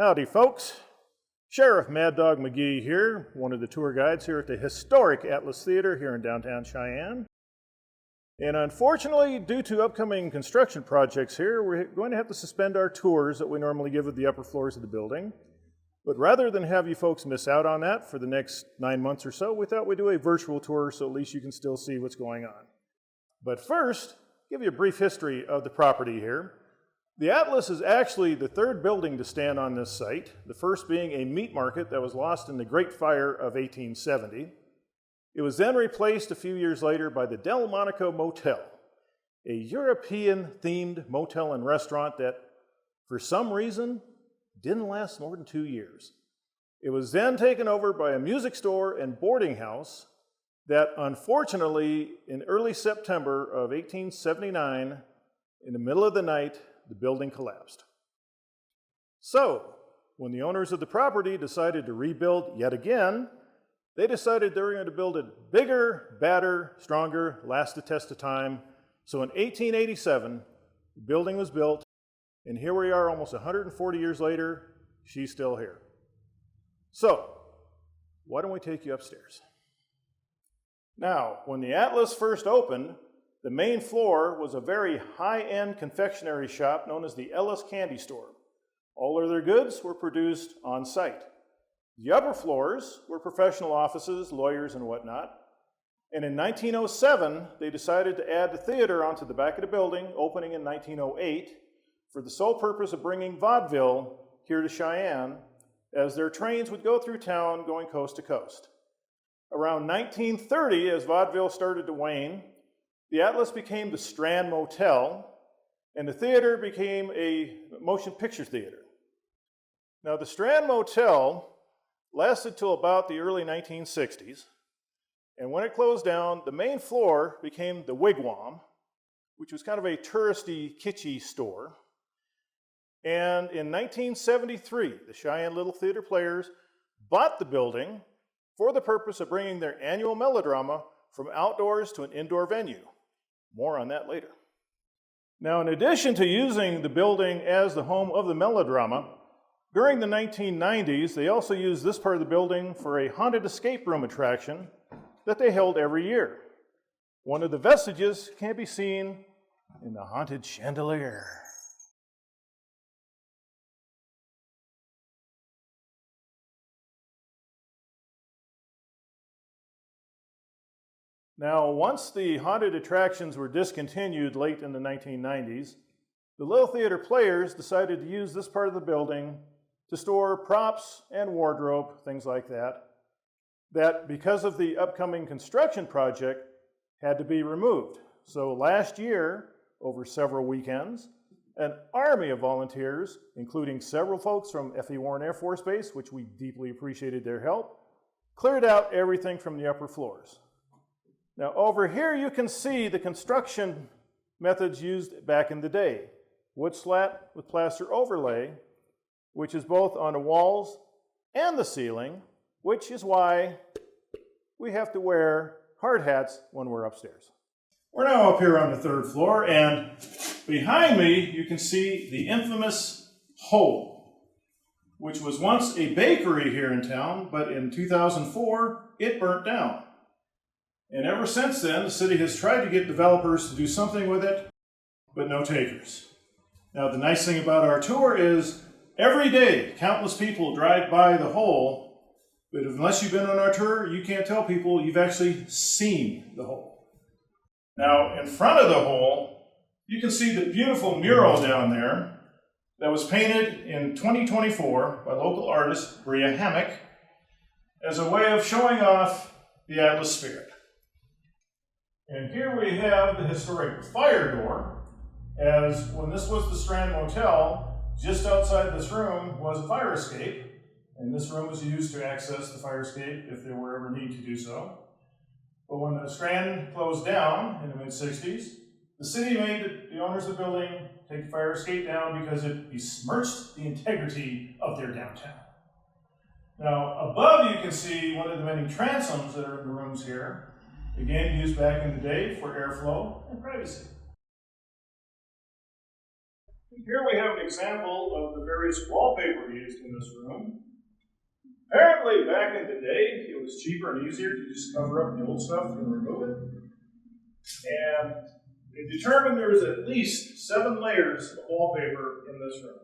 Howdy, folks. Sheriff Mad Dog McGee here, one of the tour guides here at the historic Atlas Theater here in downtown Cheyenne. And unfortunately, due to upcoming construction projects here, we're going to have to suspend our tours that we normally give of the upper floors of the building. But rather than have you folks miss out on that for the next 9 months or so, we thought we'd do a virtual tour so at least you can still see what's going on. But first, give you a brief history of the property here. The Atlas is actually the third building to stand on this site, the first being a meat market that was lost in the Great Fire of 1870. It was then replaced a few years later by the Delmonico Motel, a European-themed motel and restaurant that, for some reason, didn't last more than 2 years. It was then taken over by a music store and boarding house that, unfortunately, in early September of 1879, in the middle of the night, the building collapsed. So, when the owners of the property decided to rebuild yet again, they decided they were going to build it bigger, badder, stronger, last the test of time. So in 1887, the building was built, and here we are almost 140 years later, she's still here. So, why don't we take you upstairs? Now, when the Atlas first opened, the main floor was a very high-end confectionery shop known as the Ellis Candy Store. All of their goods were produced on site. The upper floors were professional offices, lawyers, and whatnot. And in 1907, they decided to add the theater onto the back of the building, opening in 1908, for the sole purpose of bringing vaudeville here to Cheyenne, as their trains would go through town going coast to coast. Around 1930, as vaudeville started to wane, the Atlas became the Strand Motel, and the theater became a motion picture theater. Now, the Strand Motel lasted till about the early 1960s, and when it closed down, the main floor became the Wigwam, which was kind of a touristy, kitschy store. And in 1973, the Cheyenne Little Theater Players bought the building for the purpose of bringing their annual melodrama from outdoors to an indoor venue. More on that later. Now, in addition to using the building as the home of the melodrama, during the 1990s, they also used this part of the building for a haunted escape room attraction that they held every year. One of the vestiges can be seen in the haunted chandelier. Now, once the haunted attractions were discontinued late in the 1990s, the Little Theater Players decided to use this part of the building to store props and wardrobe, things like that, that because of the upcoming construction project had to be removed. So last year, over several weekends, an army of volunteers, including several folks from F.E. Warren Air Force Base, which we deeply appreciated their help, cleared out everything from the upper floors. Now, over here you can see the construction methods used back in the day. Wood slat with plaster overlay, which is both on the walls and the ceiling, which is why we have to wear hard hats when we're upstairs. We're now up here on the third floor, and behind me you can see the infamous Hole, which was once a bakery here in town, but in 2004 it burnt down. And ever since then, the city has tried to get developers to do something with it, but no takers. Now, the nice thing about our tour is every day, countless people drive by the Hole, but unless you've been on our tour, you can't tell people you've actually seen the Hole. Now, in front of the Hole, you can see the beautiful mural down there that was painted in 2024 by local artist Bria Hammock as a way of showing off the Atlas spirit. And here we have the historic fire door, as when this was the Strand Motel, just outside this room was a fire escape, and this room was used to access the fire escape if there were ever need to do so. But when the Strand closed down in the mid-60s, the city made the owners of the building take the fire escape down because it besmirched the integrity of their downtown. Now, above you can see one of the many transoms that are in the rooms here, again used back in the day for airflow and privacy. And here we have an example of the various wallpaper used in this room. Apparently, back in the day, it was cheaper and easier to just cover up the old stuff and remove it. And they determined there was at least 7 layers of wallpaper in this room.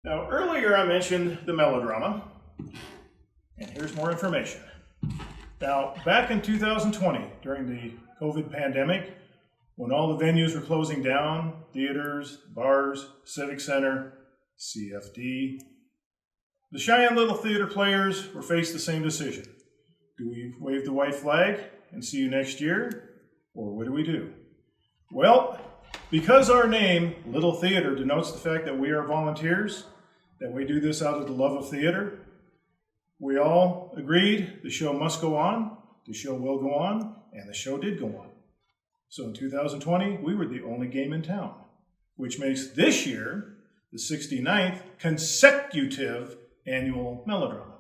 Now, earlier I mentioned the melodrama, and here's more information. Now, back in 2020, during the COVID pandemic, when all the venues were closing down, theaters, bars, Civic Center, CFD, the Cheyenne Little Theater players were faced the same decision. Do we wave the white flag and see you next year, or what do we do? Well, because our name, Little Theater, denotes the fact that we are volunteers, that we do this out of the love of theater, we all agreed the show must go on, the show will go on, and the show did go on. So in 2020, we were the only game in town, which makes this year the 69th consecutive annual melodrama.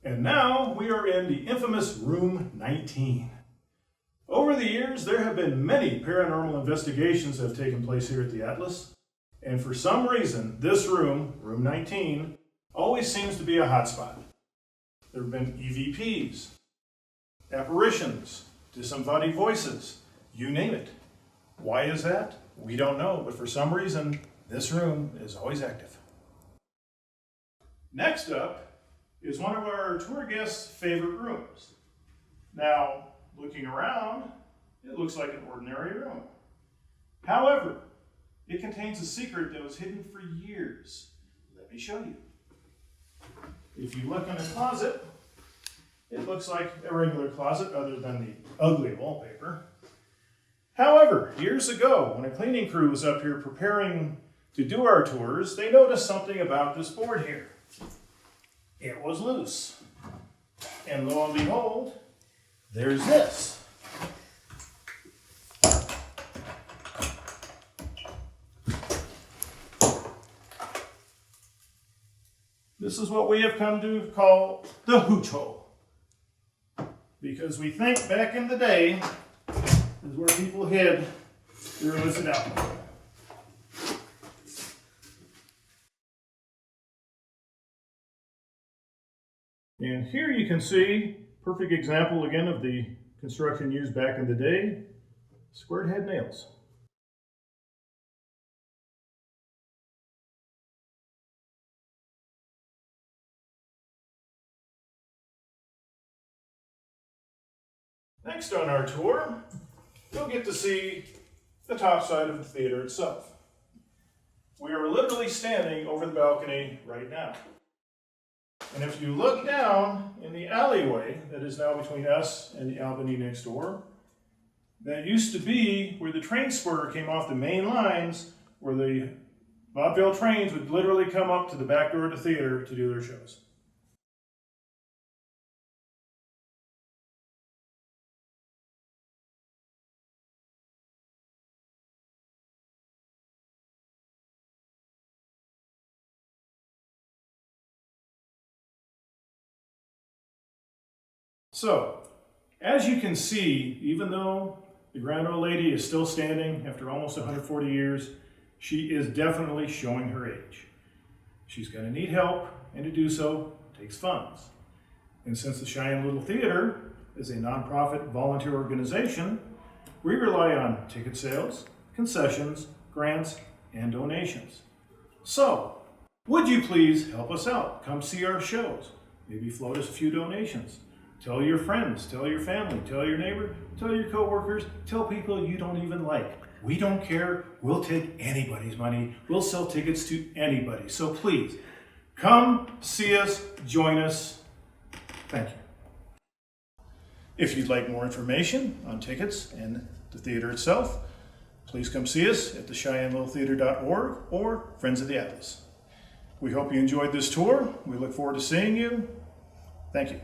And now we are in the infamous Room 19. Over the years, there have been many paranormal investigations that have taken place here at the Atlas. And for some reason, this room, Room 19, always seems to be a hotspot. There have been EVPs, apparitions, disembodied voices, you name it. Why is that? We don't know, but for some reason, this room is always active. Next up is one of our tour guests' favorite rooms. Now, looking around, it looks like an ordinary room. However, it contains a secret that was hidden for years. Let me show you. If you look in the closet, it looks like a regular closet other than the ugly wallpaper. However, years ago, when a cleaning crew was up here preparing to do our tours, they noticed something about this board here. It was loose. And lo and behold, there's this. This is what we have come to call the hooch hole. Because we think back in the day is where people hid their illicit alcohol. And here you can see perfect example again of the construction used back in the day, squared head nails. Next on our tour, you'll get to see the top side of the theater itself. We are literally standing over the balcony right now. And if you look down in the alleyway that is now between us and the Albany next door, that used to be where the train spur came off the main lines, where the vaudeville trains would literally come up to the back door of the theater to do their shows. So, as you can see, even though the grand old lady is still standing after almost 140 years, she is definitely showing her age. She's going to need help, and to do so takes funds. And since the Cheyenne Little Theater is a nonprofit volunteer organization, we rely on ticket sales, concessions, grants, and donations. So, would you please help us out? Come see our shows. Maybe float us a few donations. Tell your friends, tell your family, tell your neighbor, tell your coworkers, tell people you don't even like. We don't care. We'll take anybody's money. We'll sell tickets to anybody. So please, come see us, join us. Thank you. If you'd like more information on tickets and the theater itself, please come see us at the CheyenneLittleTheater.org or Friends of the Atlas. We hope you enjoyed this tour. We look forward to seeing you. Thank you.